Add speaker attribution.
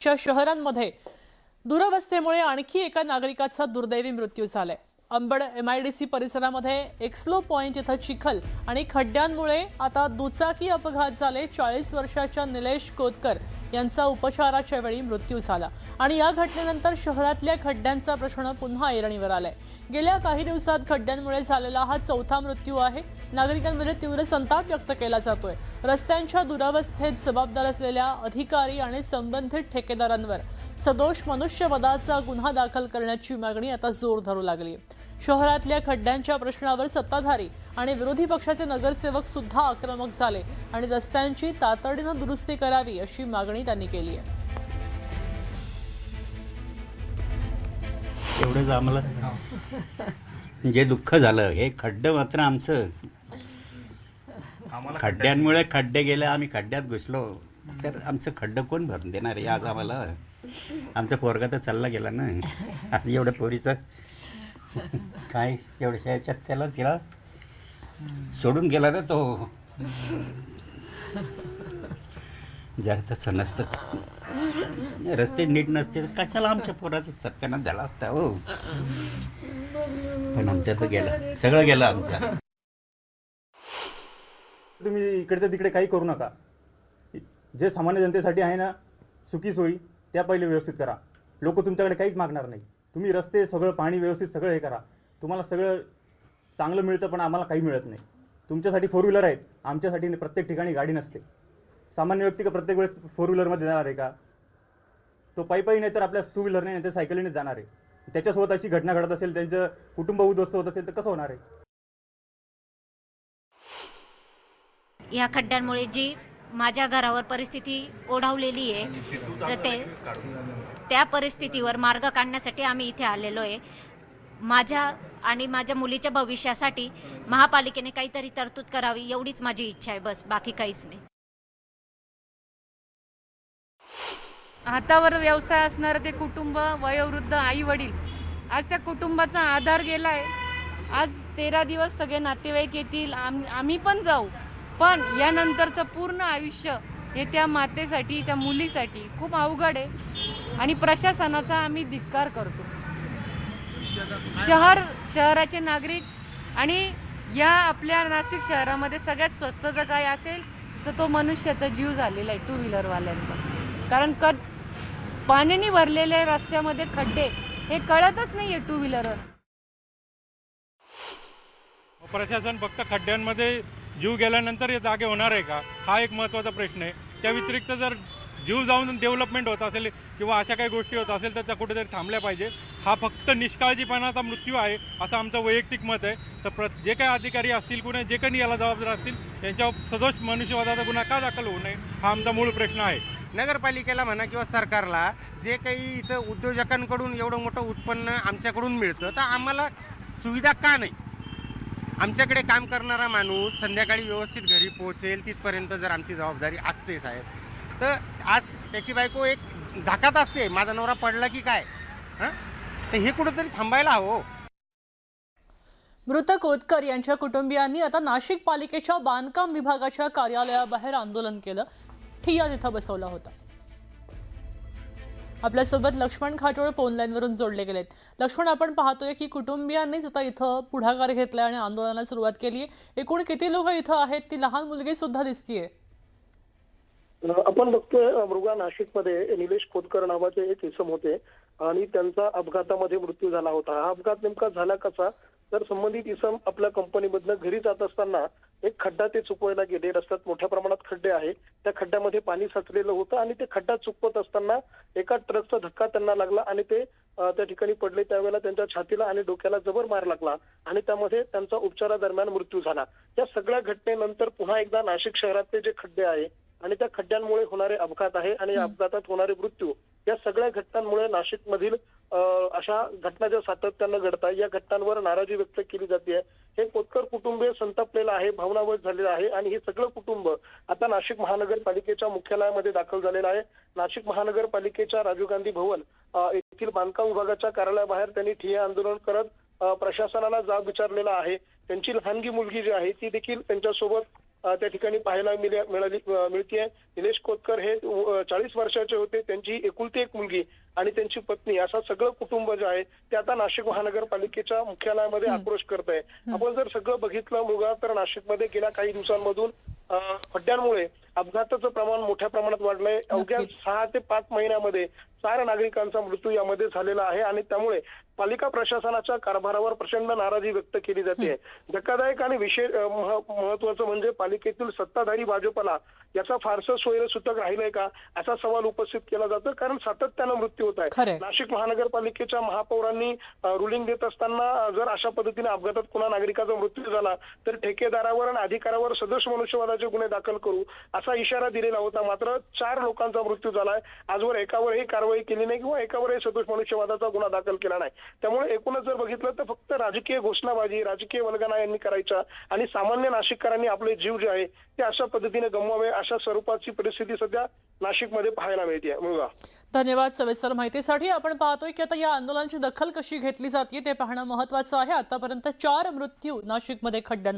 Speaker 1: च्या शहरांमध्ये दुरवस्थेमुळे आणखी एका नागरिकाचा दुर्दैवी मृत्यू झालाय। अंबड MIDC परिसरामध्ये एक्सलो पॉइंट इथं चिखल आणि खड्ड्यांमुळे आता दुचाकी अपघात झाले। 40 वर्षाच्या निलेश कोतकर यांचा उपचाराच्या वेळी मृत्यू झाला आणि या घटनेनंतर शहरातल्या खड्ड्यांचा प्रश्न पुन्हा ऐरणीवर आलाय। गेल्या काही दिवसात खड्ड्यांमुळे झालेला हा चौथा मृत्यू आहे। नागरिकांमध्ये तीव्र संताप व्यक्त केला जातोय। रस्त्यांच्या दुरावस्थेत जबाबदार असलेल्या अधिकारी आणि संबंधित ठेकेदारांवर सदोष मनुष्यवधाचा गुन्हा दाखल करण्याची मागणी आता जोर धरू लागली। शहरातल्या खड्ड्यांच्या प्रश्नावर सत्ताधारी आणि विरोधी पक्षाचे नगरसेवक सुद्धा आक्रमक झाले आणि रस्त्यांची तातडीने दुरुस्ती करावी अशी मागणी त्यांनी केली आहे।
Speaker 2: एवढंच आम्हाला जे दुःख झालं, हे खड्डे मात्र आमचं खड्ड्यांमुळे खड्डे गेले, आम्ही खड्ड्यात घुसलो तर आमचं खड्डं कोण भरून देणार आहे आज आम्हाला? आमचा पोरगा तर चालला गेला ना, आज एवढ्या पोरीचं काय एवढ्या याच्यात तिला सोडून गेला ना तो। जर तसं नसतं, रस्ते नीट नसते तर कशाला आमच्या पोराचं सत्यानाश झाला असता हो। पण आमचं तर गेलं, सगळं गेलं आमचं।
Speaker 3: तुम्ही इकडचं तिकडे काही करू नका। जे सामान्य जनतेसाठी आहे ना सुखी सोयी, त्या पहिले व्यवस्थित करा। लोक तुमच्याकडे काहीच मागणार नाही। तुम्ही रस्ते सगळं पाणी व्यवस्थित सगळं हे करा, तुम्हाला सगळं चांगलं मिळतं, पण आम्हाला काही मिळत नाही। तुमच्यासाठी 4 व्हीलर आहेत, आमच्यासाठी प्रत्येक ठिकाणी गाडी नसते। सामान्य व्यक्ती का प्रत्येक वेळेस 4 व्हीलरमध्ये जाणार आहे का? तो पायी नाही तर आपल्या 2 व्हीलर नाही तर सायकलीनेच जाणार आहे। त्याच्यासोबत अशी घटना घडत असेल, त्यांचं कुटुंब उद्ध्वस्त होत असेल तर कसं होणार आहे?
Speaker 4: या खड्ड्यांमुळे जी माझ्या घरावर परिस्थिती ओढावलेली आहे, तर त्या परिस्थितीवर मार्ग काढण्यासाठी आम्ही इथे आलेलो आहे। माझ्या आणि माझ्या मुलीच्या भविष्यासाठी महापालिकेने काहीतरी तरतूद करावी एवढीच माझी इच्छा आहे, बस, बाकी काहीच नाही।
Speaker 5: हातावर व्यवसाय असणारं ते कुटुंब, वयोवृद्ध आई वडील, आज त्या कुटुंबाचा आधार गेलाय। आज 13 दिवस सगळे नातेवाईक येतील, आम्ही पण जाऊ, पण यानंतरचं पूर्ण आयुष्य हे त्या मातेसाठी, त्या मुलीसाठी खूप अवघड आहे आणि प्रशासनाचा आम्ही धिक्कार करतो। शहराचे नागरिक आणि या आपल्या नाशिक शहरामध्ये सगळ्यात स्वस्त जर काय असेल तर तो मनुष्याचा जीव झालेला आहे, 2 व्हीलरवाल्यांचा। कारण पाण्याने भरलेल्या रस्त्यामध्ये खड्डे हे कळतच नाहीये 2 व्हीलरवर।
Speaker 6: प्रशासन फक्त खड्ड्यांमध्ये जीव गेल्यानंतर हे जागे होणार आहे का, हा एक महत्त्वाचा प्रश्न आहे। त्या व्यतिरिक्त जर जीव जाऊन डेव्हलपमेंट होत असेल किंवा अशा काही गोष्टी होत असेल तर त्या कुठेतरी थांबल्या पाहिजे। हा फक्त निष्काळजीपणाचा मृत्यू आहे असं आमचं वैयक्तिक मत आहे। तर जे काही अधिकारी असतील, कुणी जे काही याला जबाबदार असतील, त्यांच्यावर सदोष मनुष्यवधाचा गुन्हा का दाखल होऊ नये हा आमचा मूळ प्रश्न आहे।
Speaker 7: नगरपालिकेला म्हणा किंवा सरकारला जे काही इथं उद्योजकांकडून एवढं मोठं उत्पन्न आमच्याकडून मिळतं, तर आम्हाला सुविधा का नाही? आमच्याकडे काम करणारा माणूस संध्याकाळी व्यवस्थित घरी पोहोचेल तिथपर्यंत जर आमची जबाबदारी असते साहेब, तर आज त्याची बायको एक धाकात असते, माझा नवरा पडला की काय, तर हे कुठंतरी थांबायला हवं।
Speaker 1: मृत कोतकर यांच्या कुटुंबियांनी आता नाशिक पालिकेच्या बांधकाम विभागाच्या कार्यालयाबाहेर आंदोलन केलं, ठिय्या तिथं बसवला होता। आपल्यासोबत लक्ष्मण खाटोळ फोन लाईनवरून जोडले गेलेत। लक्ष्मण, आपण पाहतोय की कुटुंबियांनीच आता इथं पुढाकार घेतलाय आणि आंदोलनाला सुरुवात केली आहे। एकूण किती लोक इथं आहेत? ती लहान मुलगी सुद्धा दिसतीये।
Speaker 8: आपण बघतोय मृगा नाशिकमध्ये निलेश कोतकर नावाचे एक इसम होते आणि त्यांचा अपघातामध्ये मृत्यू झाला होता। हा अपघात नेमका झाला कसा, तर संबंधित इसम आपल्या कंपनीमधनं घरी जात असताना एक खड्डा ते चुकवायला गेले। रस्त्यात मोठ्या प्रमाणात खड्डे आहे, त्या खड्ड्यामध्ये पाणी साचलेलं होतं आणि ते खड्डा चुकवत असताना एका ट्रकचा धक्का त्यांना लागला आणि ते त्या ठिकाणी पडले। त्यावेळेला त्यांच्या छातीला आणि डोक्याला जबर मार लागला आणि त्यामध्ये त्यांचा उपचारादरम्यान मृत्यू झाला। या सगळ्या घटनेनंतर पुन्हा एकदा नाशिक शहरातले जे खड्डे आहे आणि त्या खड्ड्यांमुळे होणारे अपघात आहे आणि या अपघातात होणारे मृत्यू, या सगळ्या घटनांमुळे नाशिकमधील अशा घटना ज्या सातत्यानं घडतात, या घटनांवर नाराजी व्यक्त केली जाते। हे कोतकर कुटुंबीय संतापलेलं आहे, भावनावश झालेलं आहे आणि हे सगळं कुटुंब आता नाशिक महानगरपालिकेच्या मुख्यालयामध्ये दाखल झालेलं आहे। नाशिक महानगरपालिकेच्या राजीव गांधी भवन येथील बांधकाम विभागाच्या कार्यालयाबाहेर त्यांनी ठिय्या आंदोलन करत प्रशासनाला जाब विचारलेला आहे। त्यांची लहानगी मुलगी जी आहे ती देखील त्यांच्यासोबत त्या ठिकाणी पाहायला मिळतीये. निलेश कोतकर हे 40 वर्षाचे होते. त्यांची एकुलती एक मुलगी आणि त्यांची पत्नी असं सगळं कुटुंब जे आहे ते आता नाशिक महानगरपालिकेच्या मुख्यालयामध्ये आक्रोश करत आहे. आपण जर सगळं बघितलं मुळात तर नाशिकमध्ये गेल्या काही दिवसांमधून खड्ड्यांमुळे अपघाताचं प्रमाण मोठ्या प्रमाणात वाढलंय. अवघ्या 6 ते 5 महिन्यामध्ये 4 नागरिकांचा मृत्यू यामध्ये झालेला आहे आणि त्यामुळे पालिका प्रशासनाच्या कारभारावर प्रचंड नाराजी व्यक्त केली जाते. धक्कादायक आणि विशेष महत्वाचं म्हणजे पालिकेतील सत्ताधारी भाजपला याचा फारसं सोयीसूतक राहिलंय का असा सवाल उपस्थित केला जातो. कारण सातत्यानं मृत्यू होत आहे. नाशिक महानगरपालिकेच्या महापौरांनी रुलिंग देत असताना जर अशा पद्धतीने अपघातात कुणा नागरिकाचा मृत्यू झाला तर ठेकेदारावर आणि अधिकाऱ्यावर सदोष मनुष्यवधाचे गुन्हे दाखल करू असा इशारा दिलेला होता. मात्र 4 लोकांचा मृत्यू झालाय. आजवर एकावरही कारवाई केली नाही किंवा एकावरही सदोष मनुष्यवधाचा गुन्हा दाखल केला नाही. त्यामुळे एकूणच जर बघितलं तर फक्त राजकीय घोषणाबाजी, राजकीय वल्गना यांनी करायच्या आणि सामान्य नाशिककरांनी आपले जीव जे आहे ते अशा पद्धतीने गमवावे अशा स्वरूपाची परिस्थिती सध्या नाशिकमध्ये पाहायला मिळते. मुलगा
Speaker 1: धन्यवाद सविस्तर माहितीसाठी. आपण पाहतोय की आता या आंदोलनाची दखल कशी घेतली जाते ते पाहणं महत्त्वाचं आहे. आतापर्यंत 4 मृत्यू नाशिकमध्ये खड्ड्यांमुळे